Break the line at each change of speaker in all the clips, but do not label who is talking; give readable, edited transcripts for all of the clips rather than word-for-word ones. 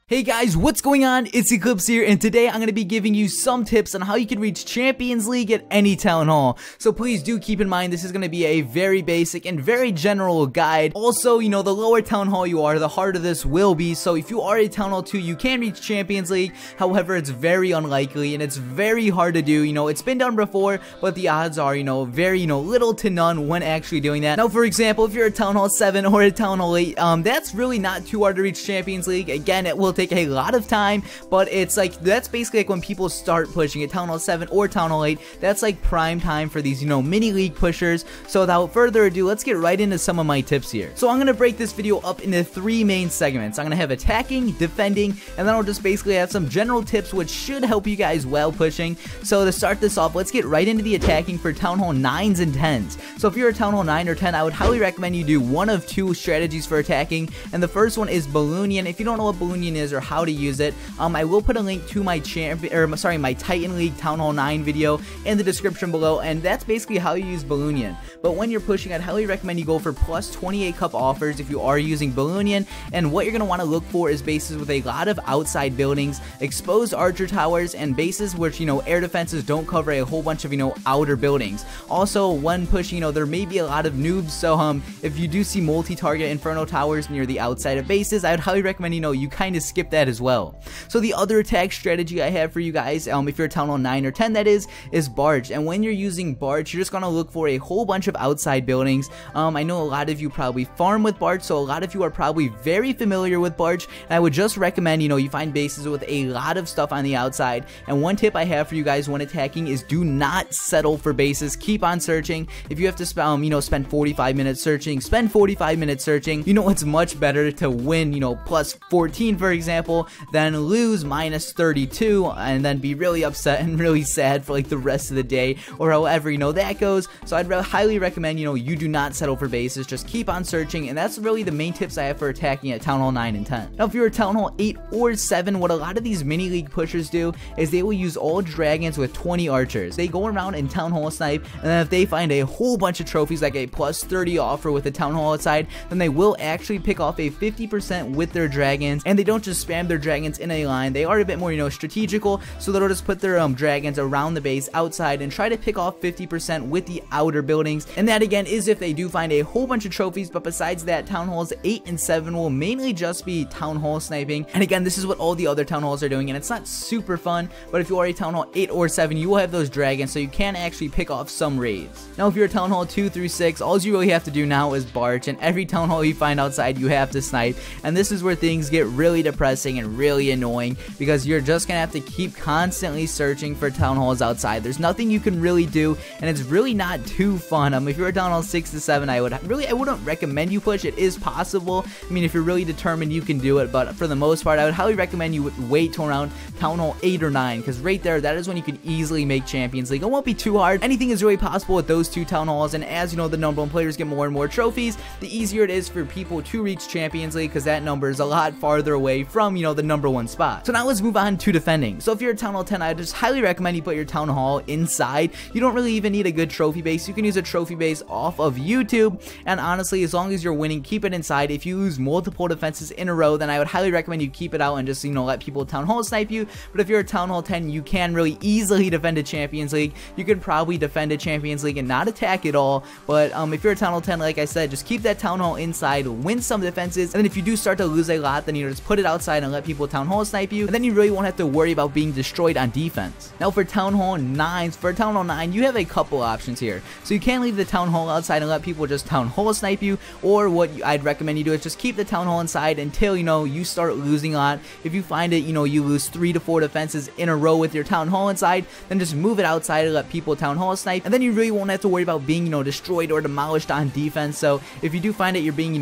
Hey guys, what's going on? It's Eclihpse here, and today I'm going to be giving you some tips on how you can reach Champions League at any Town Hall. So please do keep in mind this is going to be a very basic and very general guide. Also, you know, the lower Town Hall you are, the harder this will be. So if you are a Town Hall 2, you can reach Champions League. However, it's very unlikely and it's very hard to do. You know, it's been done before, but the odds are, very, little to none when actually doing that. Now, for example, if you're a Town Hall 7 or a Town Hall 8, that's really not too hard to reach Champions League. Again, it will take a lot of time, but it's like that's basically like when people start pushing at Town Hall 7 or Town Hall 8. That's like prime time for these mini league pushers. So without further ado, let's get right into some of my tips here. So I'm gonna break this video up into 3 main segments. I'm gonna have attacking, defending, and then I'll just basically have some general tips which should help you guys while pushing. So to start this off, let's get right into the attacking for Town Hall 9s and 10s. So if you're a Town Hall 9 or 10, I would highly recommend you do one of 2 strategies for attacking, and the first one is Balloonian. If you don't know what Balloonian is or how to use it, I will put a link to my my Titan League Town Hall 9 video in the description below, and that's basically how you use Balloonian. But when you're pushing, I'd highly recommend you go for plus 28 cup offers if you are using Balloonian, and what you're going to want to look for is bases with a lot of outside buildings, exposed archer towers, and bases which, air defenses don't cover a whole bunch of, outer buildings. Also, when pushing, there may be a lot of noobs, so if you do see multi-target inferno towers near the outside of bases, I would highly recommend, you kind of skip that as well. So the other attack strategy I have for you guys, if you're a Town Hall 9 or 10 that is Barge. And when you're using Barge, you're just going to look for a whole bunch of outside buildings. I know a lot of you probably farm with Barge, so a lot of you are probably very familiar with Barge, and I would just recommend, you find bases with a lot of stuff on the outside. And one tip I have for you guys when attacking is do not settle for bases. Keep on searching. If you have to spend 45 minutes searching, spend 45 minutes searching. It's much better to win, plus 14 for example, than lose minus 32 and then be really upset and really sad for like the rest of the day, or however that goes. So I'd highly recommend you do not settle for bases, just keep on searching. And that's really the main tips I have for attacking at Town Hall 9 and 10. Now if you're a Town Hall 8 or 7, what a lot of these mini league pushers do is they will use all dragons with 20 archers. They go around and Town Hall snipe, and then if they find a whole bunch of trophies like a plus 30 offer with a Town Hall outside, then they will actually pick off a 50% with their dragons. And they don't just spam their dragons in a line, they are a bit more strategical, so they'll just put their dragons around the base outside and try to pick off 50% with the outer buildings. And that again is if they do find a whole bunch of trophies. But besides that, Town Halls 8 and 7 will mainly just be Town Hall sniping. And again, this is what all the other Town Halls are doing, and it's not super fun, but if you are a Town Hall 8 or 7, you will have those dragons, so you can actually pick off some raids. Now if you're a Town Hall 2 through 6, all you really have to do now is Barge, and every Town Hall you find outside you have to snipe. And this is where things get really depressing and really annoying, because you're just gonna have to keep constantly searching for Town Halls outside. There's nothing you can really do, and it's really not too fun. If you're a Town Hall 6 to 7, I wouldn't recommend you push. It is possible. I mean, if you're really determined, you can do it, but for the most part, I would highly recommend you wait till around Town Hall 8 or 9, because right there, that is when you can easily make Champions League. It won't be too hard. Anything is really possible with those 2 Town Halls, and as the number 1 players get more and more trophies, the easier it is for people to reach Champions League, because that number is a lot farther away from, the number 1 spot. So now let's move on to defending. So if you're a Town Hall 10, I just highly recommend you put your Town Hall inside. You don't really even need a good trophy base. You can use a trophy base off of YouTube, and honestly, as long as you're winning, keep it inside. If you lose multiple defenses in a row, then I would highly recommend you keep it out and just, let people Town Hall snipe you. But if you're a Town Hall 10, you can really easily defend a Champions League. You could probably defend a Champions League and not attack at all, but if you're a Town Hall 10, like I said, just keep that Town Hall inside, win some defenses, and then if you do start to lose a lot, then just put it outside and let people Town Hall snipe you, and then you really won't have to worry about being destroyed on defense. Now for Town Hall 9, you have a couple options here. So you can leave the Town Hall outside and let people just Town Hall snipe you, or what I'd recommend you do is just keep the Town Hall inside until you start losing a lot. If you find it, you lose 3 to 4 defenses in a row with your Town Hall inside, then just move it outside and let people Town Hall snipe, and then you really won't have to worry about being destroyed or demolished on defense. So if you do find it you're being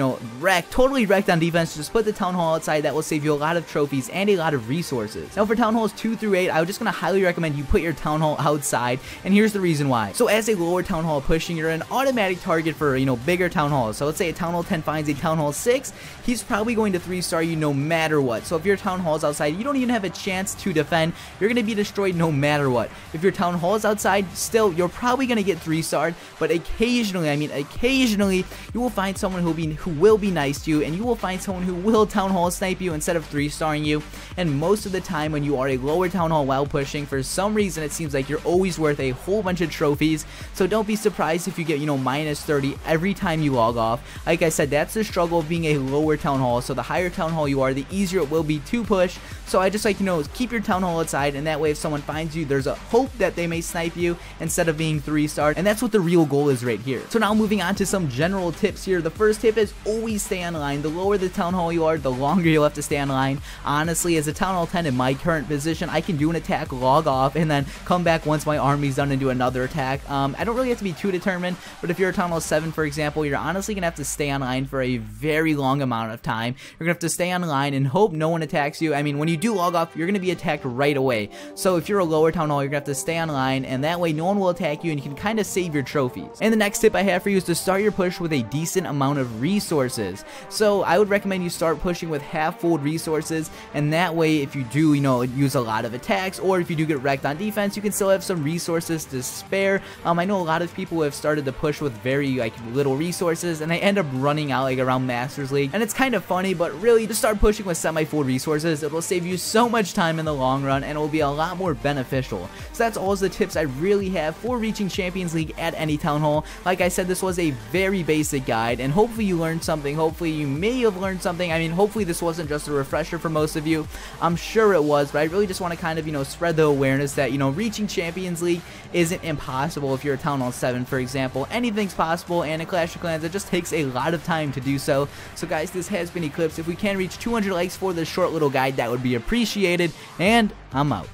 totally wrecked on defense, just put the Town Hall outside. That will save you a lot of trophies and a lot of resources. Now for Town Halls 2 through 8, I was just gonna highly recommend you put your Town Hall outside, and here's the reason why. So as a lower Town Hall pushing, you're an automatic target for bigger Town Halls. So let's say a Town Hall 10 finds a Town Hall 6, he's probably going to 3-star you no matter what. So if your Town Hall's outside, you don't even have a chance to defend. You're gonna be destroyed no matter what. If your Town Hall's outside, still you're probably gonna get 3-starred, but occasionally, you will find someone who will be nice to you, and you will find someone who will Town Hall snipe you instead instead of 3-starring you. And most of the time when you are a lower Town Hall while pushing, for some reason it seems like you're always worth a whole bunch of trophies. So don't be surprised if you get, you know, minus 30 every time you log off. Like I said, that's the struggle of being a lower Town Hall. So the higher Town Hall you are, the easier it will be to push. So I just like, you know, keep your Town Hall outside, and that way if someone finds you, there's a hope that they may snipe you instead of being 3-starred, and that's what the real goal is right here. So now moving on to some general tips here. The first tip is always stay on line. The lower the Town Hall you are, the longer you'll have to stay on line. Honestly, as a Town Hall 10 in my current position, I can do an attack, log off, and then come back once my army's done and do another attack. I don't really have to be too determined, but if you're a Town Hall 7, for example, you're honestly gonna have to stay on line for a very long amount of time. You're gonna have to stay on line and hope no one attacks you. I mean, when you do log off, you're gonna be attacked right away. So if you're a lower Town Hall, you're gonna have to stay on line, and that way no one will attack you and you can kind of save your trophies. And the next tip I have for you is to start your push with a decent amount of resources. So I would recommend you start pushing with half full resources, and that way if you do, you know, use a lot of attacks, or if you do get wrecked on defense, you can still have some resources to spare. I know a lot of people have started to push with very like little resources, and they end up running out like around Masters League, and it's kind of funny, but really just start pushing with semi-full resources. It will save you so much time in the long run, and it will be a lot more beneficial. So that's all the tips I really have for reaching Champions League at any Town Hall. Like I said, this was a very basic guide, and hopefully you learned something. Hopefully you may have learned something. I mean, hopefully this wasn't just a refresher for most of you. I'm sure it was, but I really just want to kind of, you know, spread the awareness that, you know, reaching Champions League isn't impossible. If you're a Town Hall 7, for example, anything's possible, and in Clash of Clans it just takes a lot of time to do so. So guys, this has been Eclihpse. If we can reach 200 likes for this short little guide, that would be appreciated, and I'm out.